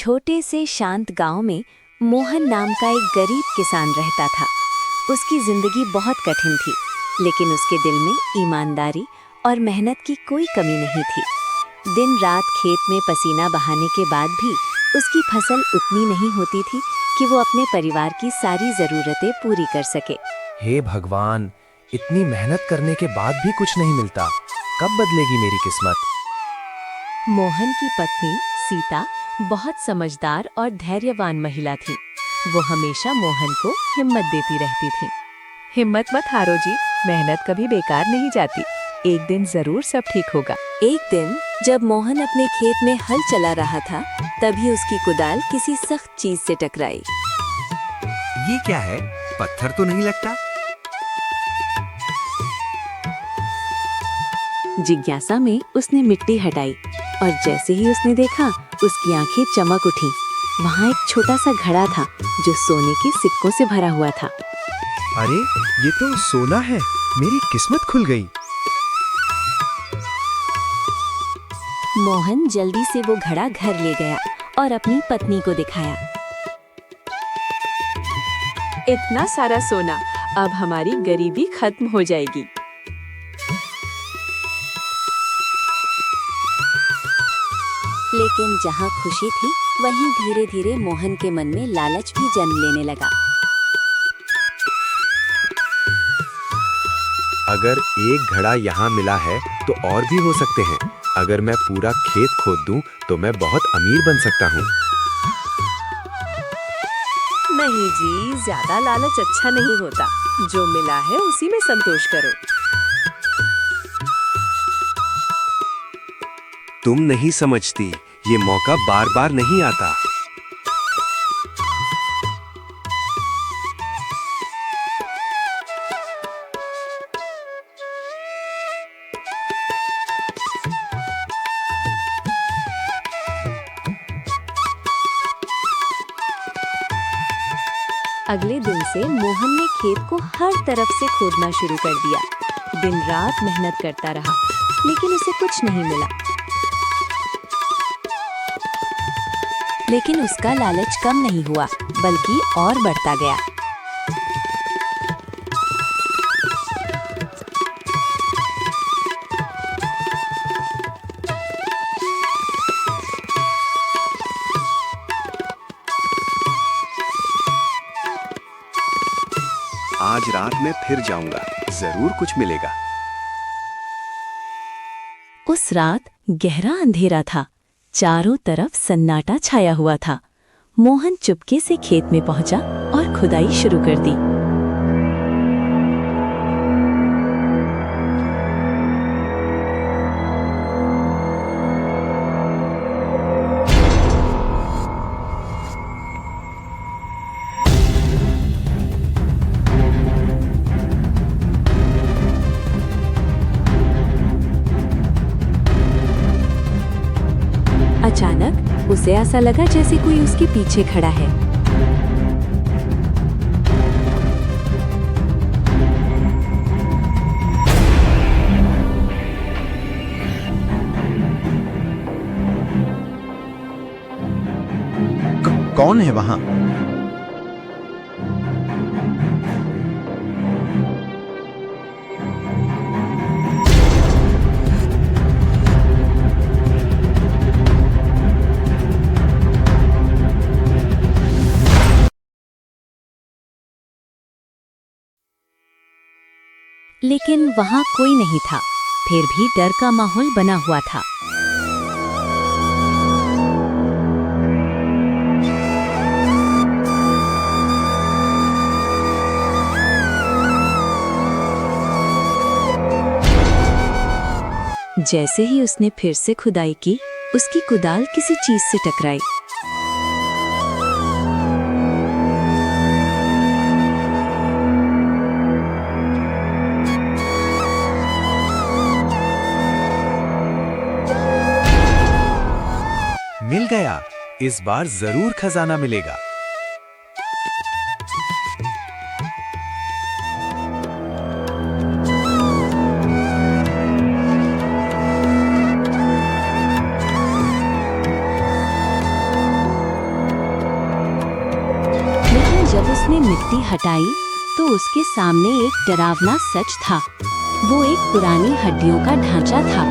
छोटे से शांत गांव में मोहन नाम का एक गरीब किसान रहता था। उसकी जिंदगी बहुत कठिन थी, लेकिन उसके दिल में ईमानदारी और मेहनत की कोई कमी नहीं थी। दिन रात खेत में पसीना बहाने के बाद भी उसकी फसल उतनी नहीं होती थी कि वो अपने परिवार की सारी ज़रूरतें पूरी कर सके। हे भगवान, इतनी मेहनत करने के बाद भी कुछ नहीं मिलता। कब बदलेगी मेरी किस्मत? मोहन की पत्नी सीता बहुत समझदार और धैर्यवान महिला थी। वो हमेशा मोहन को हिम्मत देती रहती थी। हिम्मत मत हारो जी, मेहनत कभी बेकार नहीं जाती। एक दिन जरूर सब ठीक होगा। एक दिन जब मोहन अपने खेत में हल चला रहा था, तभी उसकी कुदाल किसी सख्त चीज से टकराई। ये क्या है? पत्थर तो नहीं लगता। जिज्ञासा में उसने मिट्टी हटाई और जैसे ही उसने देखा, उसकी आंखें चमक उठी। वहाँ एक छोटा सा घड़ा था जो सोने के सिक्कों से भरा हुआ था। अरे, ये तो सोना है। मेरी किस्मत खुल गई। मोहन जल्दी से वो घड़ा घर ले गया और अपनी पत्नी को दिखाया। इतना सारा सोना, अब हमारी गरीबी खत्म हो जाएगी। लेकिन जहाँ खुशी थी, वहीं धीरे धीरे मोहन के मन में लालच भी जन्म लेने लगा। अगर एक घड़ा यहाँ मिला है तो और भी हो सकते हैं। अगर मैं पूरा खेत खोद दूं तो मैं बहुत अमीर बन सकता हूँ। नहीं जी, ज्यादा लालच अच्छा नहीं होता। जो मिला है उसी में संतोष करो। तुम नहीं समझती, ये मौका बार बार नहीं आता। अगले दिन से मोहन ने खेत को हर तरफ से खोदना शुरू कर दिया। दिन रात मेहनत करता रहा, लेकिन उसे कुछ नहीं मिला। लेकिन उसका लालच कम नहीं हुआ, बल्कि और बढ़ता गया। आज रात मैं फिर जाऊंगा, जरूर कुछ मिलेगा। उस रात गहरा अंधेरा था। चारों तरफ सन्नाटा छाया हुआ था। मोहन चुपके से खेत में पहुंचा और खुदाई शुरू कर दी। अचानक उसे ऐसा लगा जैसे कोई उसके पीछे खड़ा है। कौन है वहाँ? लेकिन वहां कोई नहीं था। फिर भी डर का माहौल बना हुआ था। जैसे ही उसने फिर से खुदाई की, उसकी कुदाल किसी चीज से टकराई। मिल गया। इस बार जरूर खजाना मिलेगा। जब उसने मिट्टी हटाई तो उसके सामने एक डरावना सच था। वो एक पुरानी हड्डियों का ढांचा था।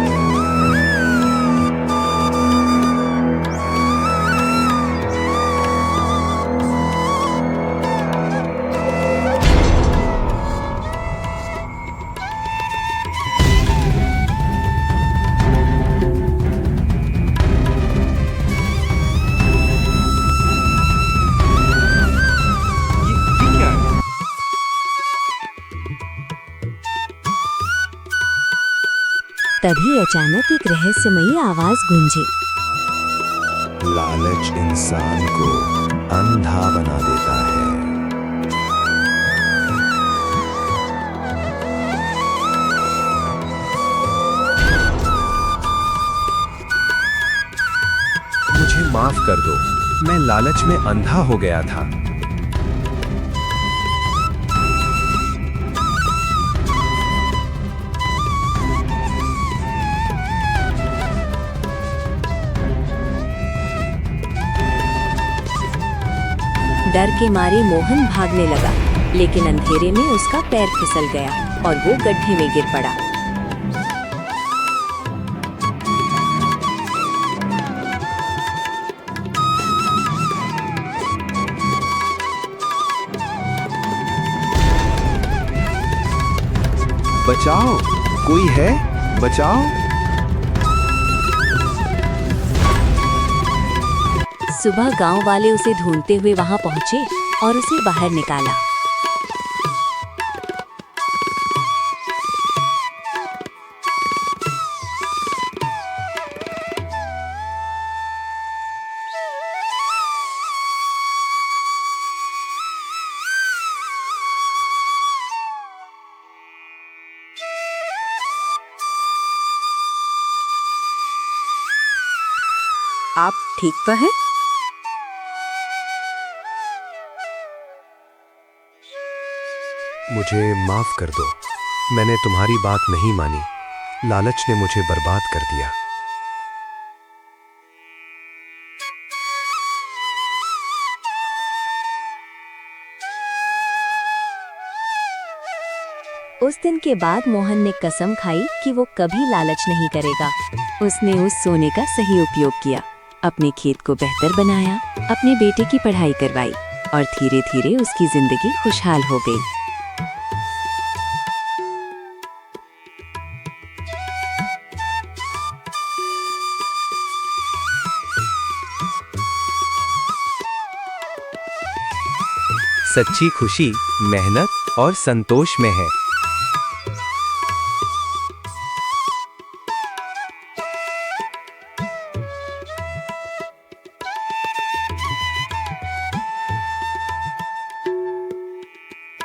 ये क्या है? तभी अचानक एक रहस्यमयी आवाज गूंजी। लालच इंसान को अंधा बना देता है। मुझे माफ कर दो, मैं लालच में अंधा हो गया था। डर के मारे मोहन भागने लगा, लेकिन अंधेरे में उसका पैर फिसल गया और वो गड्ढे में गिर पड़ा। बचाओ, कोई है? बचाओ। सुबह गांव वाले उसे ढूंढते हुए वहां पहुंचे और उसे बाहर निकाला। आप ठीक तो हैं? मुझे माफ कर दो, मैंने तुम्हारी बात नहीं मानी। लालच ने मुझे बर्बाद कर दिया। उस दिन के बाद मोहन ने कसम खाई कि वो कभी लालच नहीं करेगा। उसने उस सोने का सही उपयोग किया, अपने खेत को बेहतर बनाया, अपने बेटे की पढ़ाई करवाई और धीरे धीरे उसकी जिंदगी खुशहाल हो गई। सच्ची खुशी मेहनत और संतोष में है।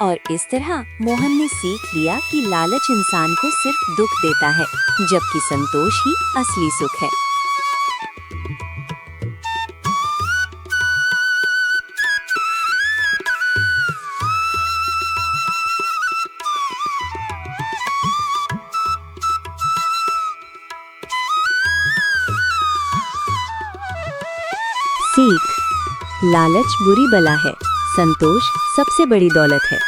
और इस तरह मोहन ने सीख लिया कि लालच इंसान को सिर्फ दुख देता है, जबकि संतोष ही असली सुख है। सीख: लालच बुरी बला है, संतोष सबसे बड़ी दौलत है।